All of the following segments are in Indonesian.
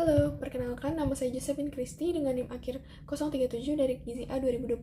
Halo, perkenalkan nama saya Josephine Christy dengan NIM akhir 037 dari Gizi A 2023.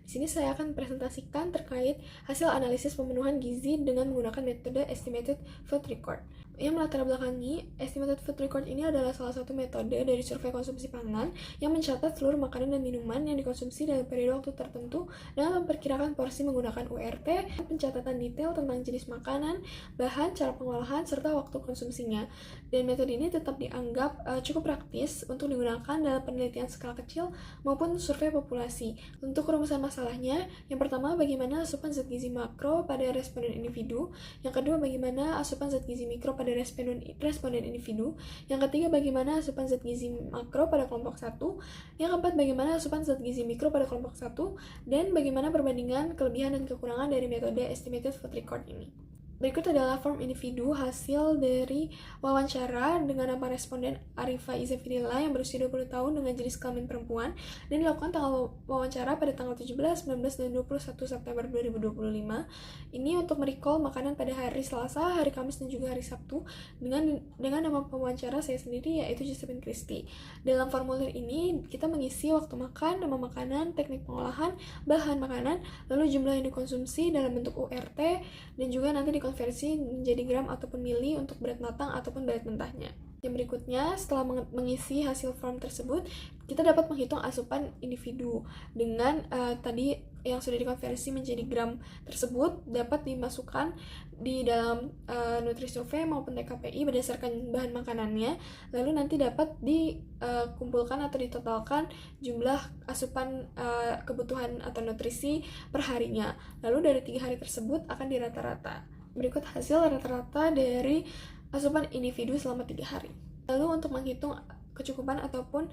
Di sini saya akan presentasikan terkait hasil analisis pemenuhan gizi dengan menggunakan metode Estimated Food Record. Yang melatar belakangi, Estimated Food Record ini adalah salah satu metode dari survei konsumsi pangan yang mencatat seluruh makanan dan minuman yang dikonsumsi dalam periode waktu tertentu dengan memperkirakan porsi menggunakan URT, pencatatan detail tentang jenis makanan, bahan, cara pengolahan, serta waktu konsumsinya. Dan metode ini tetap dianggap cukup praktis untuk digunakan dalam penelitian skala kecil maupun survei populasi. Untuk rumusan masalahnya, yang pertama bagaimana asupan zat gizi makro pada responden individu, yang kedua bagaimana asupan zat gizi mikro pada responden individu, yang ketiga bagaimana asupan zat gizi makro pada kelompok 1, yang keempat bagaimana asupan zat gizi mikro pada kelompok 1, dan bagaimana perbandingan kelebihan dan kekurangan dari metode Estimated Food Record ini. Berikut adalah form individu hasil dari wawancara dengan nama responden Arifa Izafidillah yang berusia 20 tahun dengan jenis kelamin perempuan dan dilakukan tanggal wawancara pada tanggal 17, 19, dan 21 September 2025. Ini untuk merecall makanan pada hari Selasa, hari Kamis, dan juga hari Sabtu dengan nama pewawancara saya sendiri yaitu Josephine Christy. Dalam formulir ini kita mengisi waktu makan, nama makanan, teknik pengolahan, bahan makanan, lalu jumlah yang dikonsumsi dalam bentuk URT, dan juga nanti dikonversi menjadi gram ataupun mili untuk berat matang ataupun berat mentahnya. Yang berikutnya, setelah mengisi hasil form tersebut, kita dapat menghitung asupan individu dengan tadi yang sudah dikonversi menjadi gram tersebut dapat dimasukkan di dalam Nutri-Survey maupun TKPI berdasarkan bahan makanannya, lalu nanti dapat dikumpulkan atau ditotalkan jumlah asupan kebutuhan atau nutrisi per harinya. Lalu dari 3 hari tersebut akan dirata-rata. Berikut hasil rata-rata dari asupan individu selama 3 hari. Lalu untuk menghitung kecukupan ataupun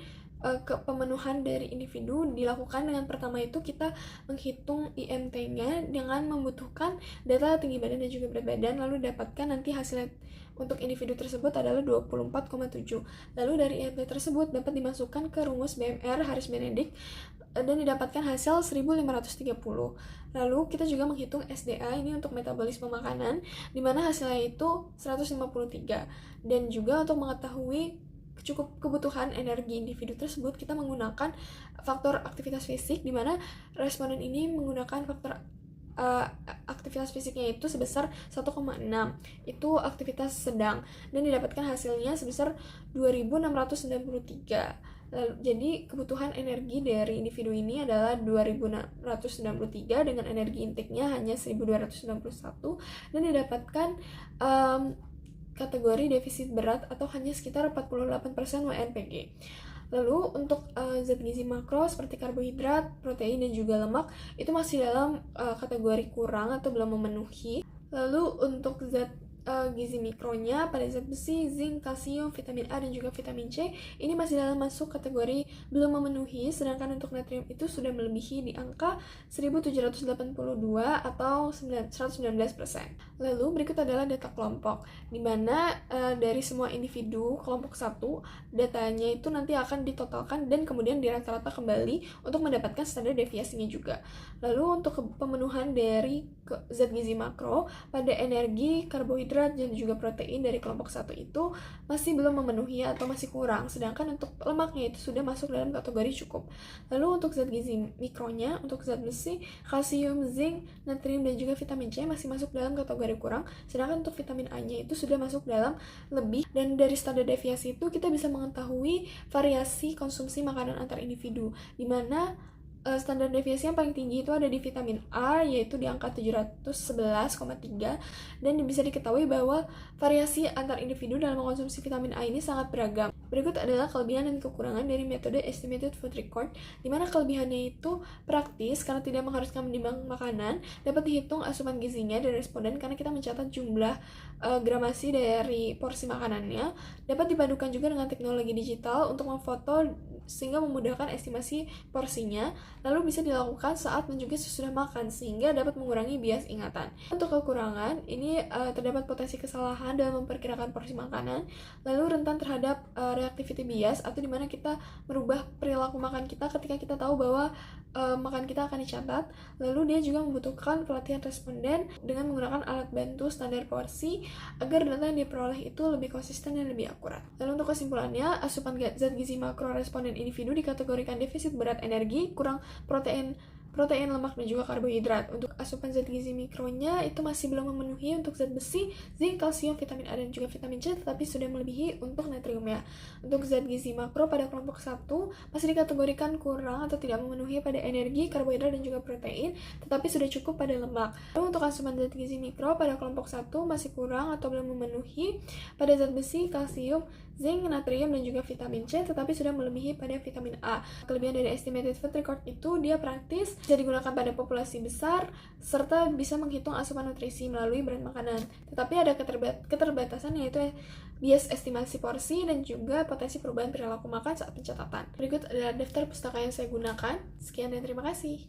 pemenuhan dari individu dilakukan dengan pertama itu kita menghitung IMT-nya dengan membutuhkan data tinggi badan dan juga berat badan, lalu dapatkan nanti hasilnya untuk individu tersebut adalah 24,7. Lalu dari IMT tersebut dapat dimasukkan ke rumus BMR Harris Benedict dan didapatkan hasil 1530. Lalu kita juga menghitung SDA ini untuk metabolisme makanan di mana hasilnya itu 153. Dan juga untuk mengetahui cukup kebutuhan energi individu tersebut kita menggunakan faktor aktivitas fisik di mana responden ini menggunakan faktor aktivitas fisiknya itu sebesar 1,6, itu aktivitas sedang, dan didapatkan hasilnya sebesar 2693. Lalu, jadi kebutuhan energi dari individu ini adalah 2693 dengan energi intake-nya hanya 1291 dan didapatkan kategori defisit berat atau hanya sekitar 48% WNPG. Lalu untuk zat gizi makro seperti karbohidrat, protein, dan juga lemak itu masih dalam kategori kurang atau belum memenuhi. Lalu untuk zat gizi mikronya pada zat besi, zinc, kalsium, vitamin A, dan juga vitamin C ini masih dalam masuk kategori belum memenuhi, sedangkan untuk natrium itu sudah melebihi di angka 1782 atau 119%. Lalu berikut adalah data kelompok, di mana dari semua individu kelompok 1 datanya itu nanti akan ditotalkan dan kemudian dirata-rata kembali untuk mendapatkan standar deviasinya juga. Lalu untuk pemenuhan dari zat gizi makro pada energi, karbohidrat, dan juga protein dari kelompok 1 itu masih belum memenuhi atau masih kurang, sedangkan untuk lemaknya itu sudah masuk dalam kategori cukup. Lalu untuk zat gizi mikronya, untuk zat besi, kalsium, zinc, natrium, dan juga vitamin C masih masuk dalam kategori kurang, sedangkan untuk vitamin A-nya itu sudah masuk dalam lebih. Dan dari standar deviasi itu kita bisa mengetahui variasi konsumsi makanan antar individu, di mana standar deviasi yang paling tinggi itu ada di vitamin A yaitu di angka 711,3, dan bisa diketahui bahwa variasi antar individu dalam mengkonsumsi vitamin A ini sangat beragam. Berikut adalah kelebihan dan kekurangan dari metode Estimated Food Record, di mana kelebihannya itu praktis karena tidak mengharuskan menimbang makanan, dapat dihitung asupan gizinya dari responden karena kita mencatat jumlah gramasi dari porsi makanannya, dapat dipadukan juga dengan teknologi digital untuk memfoto sehingga memudahkan estimasi porsinya, lalu bisa dilakukan saat dan juga sesudah makan sehingga dapat mengurangi bias ingatan. Untuk kekurangan, ini terdapat potensi kesalahan dalam memperkirakan porsi makanan, lalu rentan terhadap reactivity bias atau dimana kita merubah perilaku makan kita ketika kita tahu bahwa makan kita akan dicatat. Lalu dia juga membutuhkan pelatihan responden dengan menggunakan alat bantu standar porsi agar data yang diperoleh itu lebih konsisten dan lebih akurat. Lalu untuk kesimpulannya, asupan zat gizi makro responden individu dikategorikan defisit berat energi, kurang protein, lemak, dan juga karbohidrat. Untuk asupan zat gizi mikronya itu masih belum memenuhi untuk zat besi, zinc, kalsium, vitamin A, dan juga vitamin C, tetapi sudah melebihi untuk natriumnya. Untuk zat gizi makro pada kelompok 1 masih dikategorikan kurang atau tidak memenuhi pada energi, karbohidrat, dan juga protein, tetapi sudah cukup pada lemak. Lalu untuk asupan zat gizi mikro pada kelompok 1 masih kurang atau belum memenuhi pada zat besi, kalsium, zinc, natrium, dan juga vitamin C, tetapi sudah melebihi pada vitamin A. Kelebihan dari estimated food record itu dia praktis, bisa digunakan pada populasi besar, serta bisa menghitung asupan nutrisi melalui brand makanan. Tetapi ada keterbatasan, yaitu bias estimasi porsi dan juga potensi perubahan perilaku makan saat pencatatan. Berikut adalah daftar pustaka yang saya gunakan. Sekian dan terima kasih.